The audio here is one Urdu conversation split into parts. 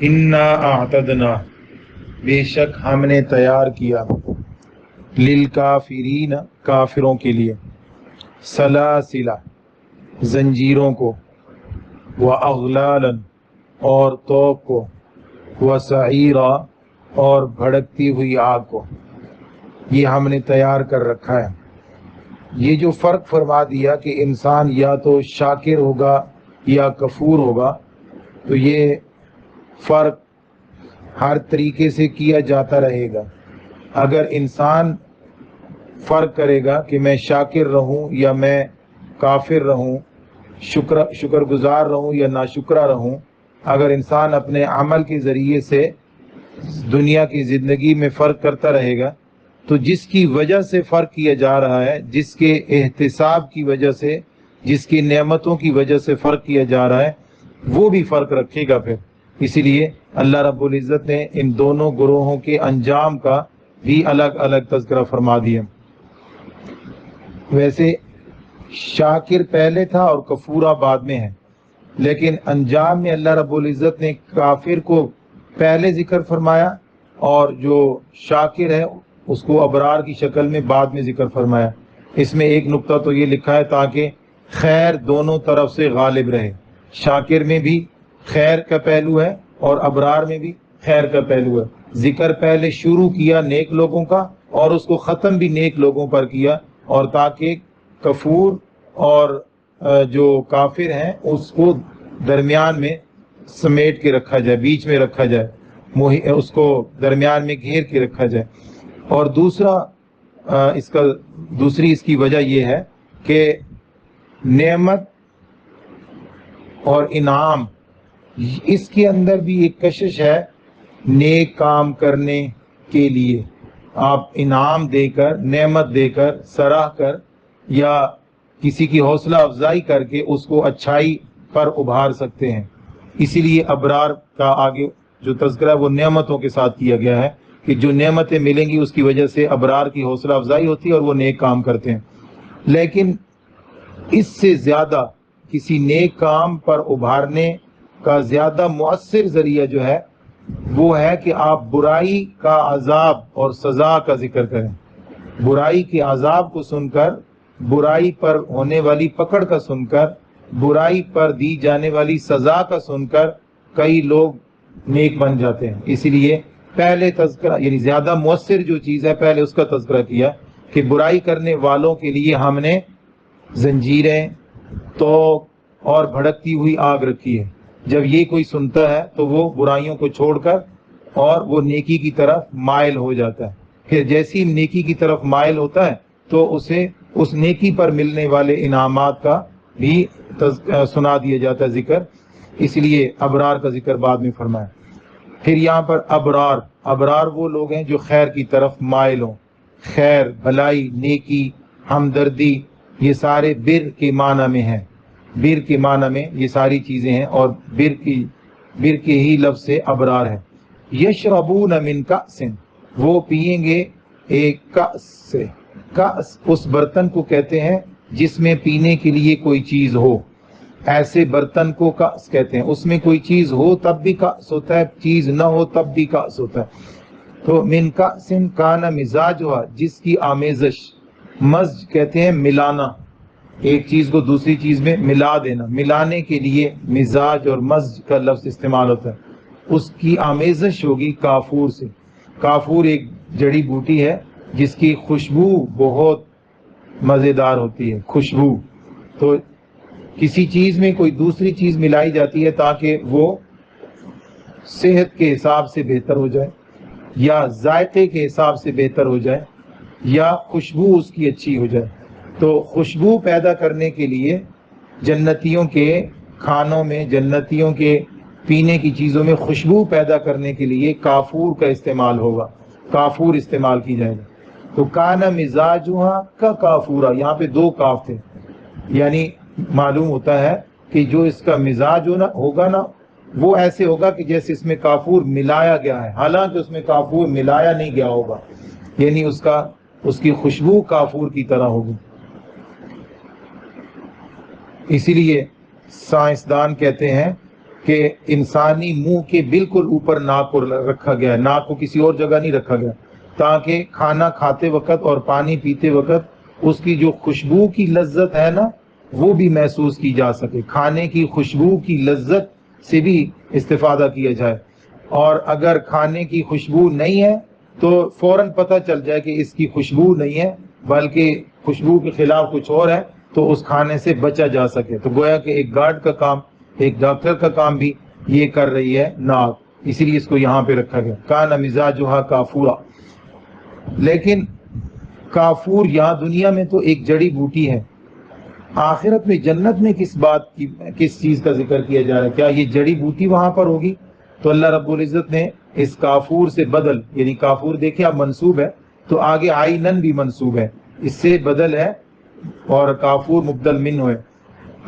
انا اعتدنا، بے شک ہم نے تیار کیا، للکافرین کافروں کے لیے، سلاسلہ زنجیروں کو، واغلالا اور توق کو، وسعیرا اور بھڑکتی ہوئی آگ کو، یہ ہم نے تیار کر رکھا ہے۔ یہ جو فرق فرما دیا کہ انسان یا تو شاکر ہوگا یا کفور ہوگا، تو یہ فرق ہر طریقے سے کیا جاتا رہے گا۔ اگر انسان فرق کرے گا کہ میں شاکر رہوں یا میں کافر رہوں، شکر گزار رہوں یا ناشکرہ رہوں، اگر انسان اپنے عمل کے ذریعے سے دنیا کی زندگی میں فرق کرتا رہے گا، تو جس کی وجہ سے فرق کیا جا رہا ہے، جس کے احتساب کی وجہ سے، جس کی نعمتوں کی وجہ سے فرق کیا جا رہا ہے، وہ بھی فرق رکھے گا پھر۔ اسی لیے اللہ رب العزت نے ان دونوں گروہوں کے انجام کا بھی الگ الگ تذکرہ فرما دیا۔ ویسے شاکر پہلے تھا اور کفورہ بعد میں ہے، لیکن انجام میں اللہ رب العزت نے کافر کو پہلے ذکر فرمایا اور جو شاکر ہے اس کو ابرار کی شکل میں بعد میں ذکر فرمایا۔ اس میں ایک نقطہ تو یہ لکھا ہے تاکہ خیر دونوں طرف سے غالب رہے، شاکر میں بھی خیر کا پہلو ہے اور ابرار میں بھی خیر کا پہلو ہے۔ ذکر پہلے شروع کیا نیک لوگوں کا اور اس کو ختم بھی نیک لوگوں پر کیا، اور تاکہ کفور اور جو کافر ہیں اس کو درمیان میں سمیٹ کے رکھا جائے، بیچ میں رکھا جائے، اس کو درمیان میں گھیر کے رکھا جائے۔ اور دوسری اس کی وجہ یہ ہے کہ نعمت اور انعام، اس کے اندر بھی ایک کشش ہے نیک کام کرنے کے لیے۔ آپ انعام دے کر، نعمت دے کر، سراہ کر یا کسی کی حوصلہ افزائی کر کے اس کو اچھائی پر ابھار سکتے ہیں۔ اسی لیے ابرار کا آگے جو تذکرہ ہے وہ نعمتوں کے ساتھ کیا گیا ہے کہ جو نعمتیں ملیں گی اس کی وجہ سے ابرار کی حوصلہ افزائی ہوتی ہے اور وہ نیک کام کرتے ہیں۔ لیکن اس سے زیادہ کسی نیک کام پر ابھارنے کا زیادہ مؤثر ذریعہ جو ہے وہ ہے کہ آپ برائی کا عذاب اور سزا کا ذکر کریں۔ برائی کے عذاب کو سن کر، برائی پر ہونے والی پکڑ کا سن کر، برائی پر دی جانے والی سزا کا سن کر کئی لوگ نیک بن جاتے ہیں۔ اسی لیے پہلے تذکرہ، یعنی زیادہ مؤثر جو چیز ہے پہلے اس کا تذکرہ کیا کہ برائی کرنے والوں کے لیے ہم نے زنجیریں، توق اور بھڑکتی ہوئی آگ رکھی ہے۔ جب یہ کوئی سنتا ہے تو وہ برائیوں کو چھوڑ کر اور وہ نیکی کی طرف مائل ہو جاتا ہے۔ پھر جیسی نیکی کی طرف مائل ہوتا ہے تو اسے اس نیکی پر ملنے والے انعامات کا بھی سنا دیا جاتا ہے ذکر۔ اس لیے ابرار کا ذکر بعد میں فرمایا۔ پھر یہاں پر ابرار وہ لوگ ہیں جو خیر کی طرف مائل ہوں، خیر، بھلائی، نیکی، ہمدردی، یہ سارے بر کے معنی میں ہیں۔ بر کے معنی میں یہ ساری چیزیں ہیں اور بر کے ہی لفظ سے ابرار ہے۔ یشربون من کأس، وہ پیئیں گے ایک کأس سے۔ کأس اس برتن کو کہتے ہیں جس میں پینے کے لیے کوئی چیز ہو، ایسے برتن کو کأس کہتے ہیں۔ اس میں کوئی چیز ہو تب بھی کأس ہوتا ہے، چیز نہ ہو تب بھی کأس ہوتا ہے۔ تو من کأس کان مزاجھا، جس کی آمیزش، مزج کہتے ہیں ملانا، ایک چیز کو دوسری چیز میں ملا دینا، ملانے کے لیے مزاج اور مزج کا لفظ استعمال ہوتا ہے۔ اس کی آمیزش ہوگی کافور سے۔ کافور ایک جڑی بوٹی ہے جس کی خوشبو بہت مزیدار ہوتی ہے، خوشبو۔ تو کسی چیز میں کوئی دوسری چیز ملائی جاتی ہے تاکہ وہ صحت کے حساب سے بہتر ہو جائے یا ذائقے کے حساب سے بہتر ہو جائے یا خوشبو اس کی اچھی ہو جائے۔ تو خوشبو پیدا کرنے کے لیے جنتیوں کے کھانوں میں، جنتیوں کے پینے کی چیزوں میں خوشبو پیدا کرنے کے لیے کافور کا استعمال ہوگا، کافور استعمال کی جائے گا۔ تو کانا مزاجھا کا کافورا، یہاں پہ دو کاف تھے، یعنی معلوم ہوتا ہے کہ جو اس کا مزاج ہوگا نا وہ ایسے ہوگا کہ جیسے اس میں کافور ملایا گیا ہے، حالانکہ اس میں کافور ملایا نہیں گیا ہوگا، یعنی اس کی خوشبو کافور کی طرح ہوگی۔ اسی لیے سائنسدان کہتے ہیں کہ انسانی منہ کے بالکل اوپر ناک کو رکھا گیا ہے، ناک کو کسی اور جگہ نہیں رکھا گیا، تاکہ کھانا کھاتے وقت اور پانی پیتے وقت اس کی جو خوشبو کی لذت ہے نا وہ بھی محسوس کی جا سکے، کھانے کی خوشبو کی لذت سے بھی استفادہ کیا جائے، اور اگر کھانے کی خوشبو نہیں ہے تو فوراً پتہ چل جائے کہ اس کی خوشبو نہیں ہے بلکہ خوشبو کے خلاف کچھ اور ہے، تو اس کھانے سے بچا جا سکے۔ تو گویا کہ ایک گارڈ کا کام، ایک ڈاکٹر کا کام بھی یہ کر رہی ہے ناک، اسی لیے اس کو یہاں پہ رکھا گیا۔ کان مزاجھا کافورا، لیکن کافور یہاں دنیا میں تو ایک جڑی بوٹی ہے، آخرت میں جنت میں کس چیز کا ذکر کیا جا رہا ہے؟ کیا یہ جڑی بوٹی وہاں پر ہوگی؟ تو اللہ رب العزت نے اس کافور سے بدل، یعنی کافور دیکھیں اب منصوب ہے تو آگے عینن بھی منصوب ہے، اس سے بدل ہے اور کافور مبدل منہ ہے۔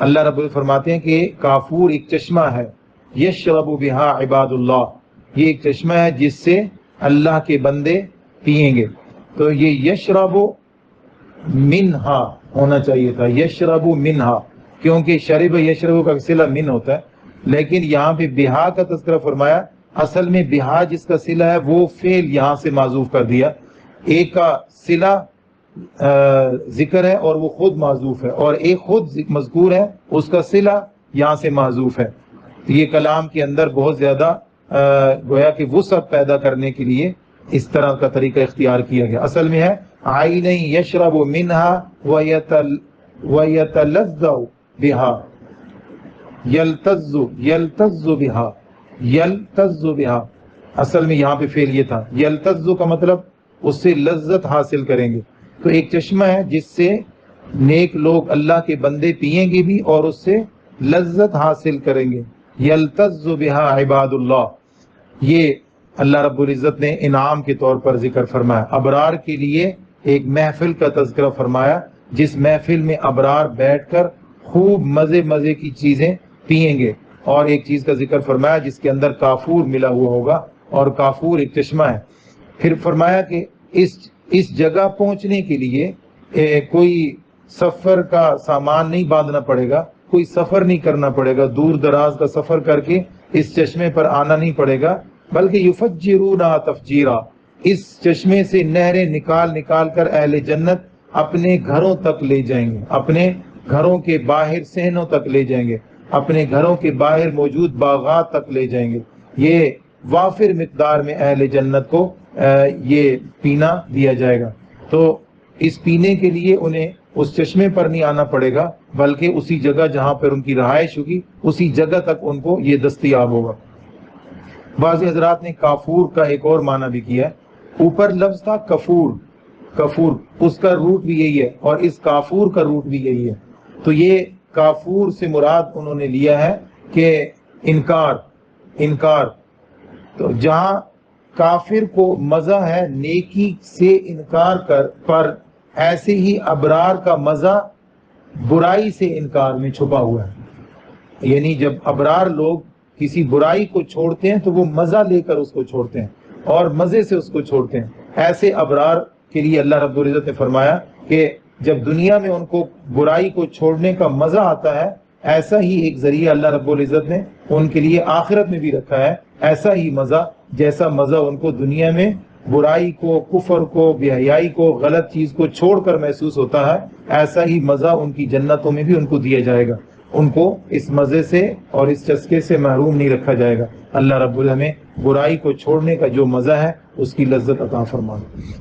اللہ رب العزت فرماتے ہیں کہ کافور ایک چشمہ ہے، یشرب بہا عباد اللہ، یہ ایک چشمہ ہے جس سے اللہ کے بندے پئیں گے۔ تو یہ یشرب منہا ہونا چاہیے تھا، یشرب منہا، کیونکہ شرب یشرب کا صلہ من ہوتا ہے، لیکن یہاں پہ بہا کا تذکرہ فرمایا، اصل میں بہا جس کا صلہ ہے وہ فعل یہاں سے معذوف کر دیا، ایک کا صلہ ذکر ہے اور وہ خود معذوف ہے، اور ایک خود مذکور ہے اس کا صلہ یہاں سے معذوف ہے۔ تو یہ کلام کے اندر بہت زیادہ گویا کہ وسعت پیدا کرنے کے لیے اس طرح کا طریقہ اختیار کیا گیا۔ اصل میں ہے عین یشرب منہا ویتلذ بہا، یلتذ بہا، یلتذ بہا، اصل میں یہاں پہ فعل یہ تھا، یلتذ کا مطلب اس سے لذت حاصل کریں گے۔ تو ایک چشمہ ہے جس سے نیک لوگ اللہ کے بندے پئیں گے بھی اور اس سے لذت حاصل کریں گے۔ یلتذ بہا عباد اللہ، یہ اللہ رب العزت نے انعام کے طور پر ذکر فرمایا۔ ابرار کے لیے ایک محفل کا تذکرہ فرمایا، جس محفل میں ابرار بیٹھ کر خوب مزے کی چیزیں پئیں گے، اور ایک چیز کا ذکر فرمایا جس کے اندر کافور ملا ہوا ہوگا، اور کافور ایک چشمہ ہے۔ پھر فرمایا کہ اس جگہ پہنچنے کے لیے کوئی سفر کا سامان نہیں باندھنا پڑے گا، کوئی سفر نہیں کرنا پڑے گا، دور دراز کا سفر کر کے اس چشمے پر آنا نہیں پڑے گا، بلکہ یفجرونہا تفجیرا، اس چشمے سے نہریں نکال کر اہل جنت اپنے گھروں تک لے جائیں گے، اپنے گھروں کے باہر صحنوں تک لے جائیں گے، اپنے گھروں کے باہر موجود باغات تک لے جائیں گے۔ یہ وافر مقدار میں اہل جنت کو یہ پینا دیا جائے گا۔ تو اس پینے کے لیے انہیں اس چشمے پر نہیں آنا پڑے گا، بلکہ اسی جگہ جہاں پر ان کی رہائش ہوگی اسی جگہ تک ان کو یہ دستیاب ہوگا۔ بعض حضرات نے کافور کا ایک اور معنی بھی کیا ہے، اوپر لفظ تھا کفور، اس کا روٹ بھی یہی ہے اور اس کافور کا روٹ بھی یہی ہے۔ تو یہ کافور سے مراد انہوں نے لیا ہے کہ انکار، تو جہاں کافر کو مزہ ہے نیکی سے انکار پر، ایسے ہی ابرار کا مزہ برائی سے انکار میں چھپا ہوا ہے۔ یعنی جب ابرار لوگ کسی برائی کو چھوڑتے ہیں تو وہ مزہ لے کر اس کو چھوڑتے ہیں اور مزے سے اس کو چھوڑتے ہیں۔ ایسے ابرار کے لیے اللہ رب العزت نے فرمایا کہ جب دنیا میں ان کو برائی کو چھوڑنے کا مزہ آتا ہے، ایسا ہی ایک ذریعہ اللہ رب العزت نے ان کے لیے آخرت میں بھی رکھا ہے، ایسا ہی مزہ جیسا مزہ ان کو دنیا میں برائی کو، کفر کو، بے حیائی کو، غلط چیز کو چھوڑ کر محسوس ہوتا ہے، ایسا ہی مزہ ان کی جنتوں میں بھی ان کو دیا جائے گا۔ ان کو اس مزے سے اور اس چسکے سے محروم نہیں رکھا جائے گا۔ اللہ رب العزت ہمیں برائی کو چھوڑنے کا جو مزہ ہے اس کی لذت عطا فرمائے۔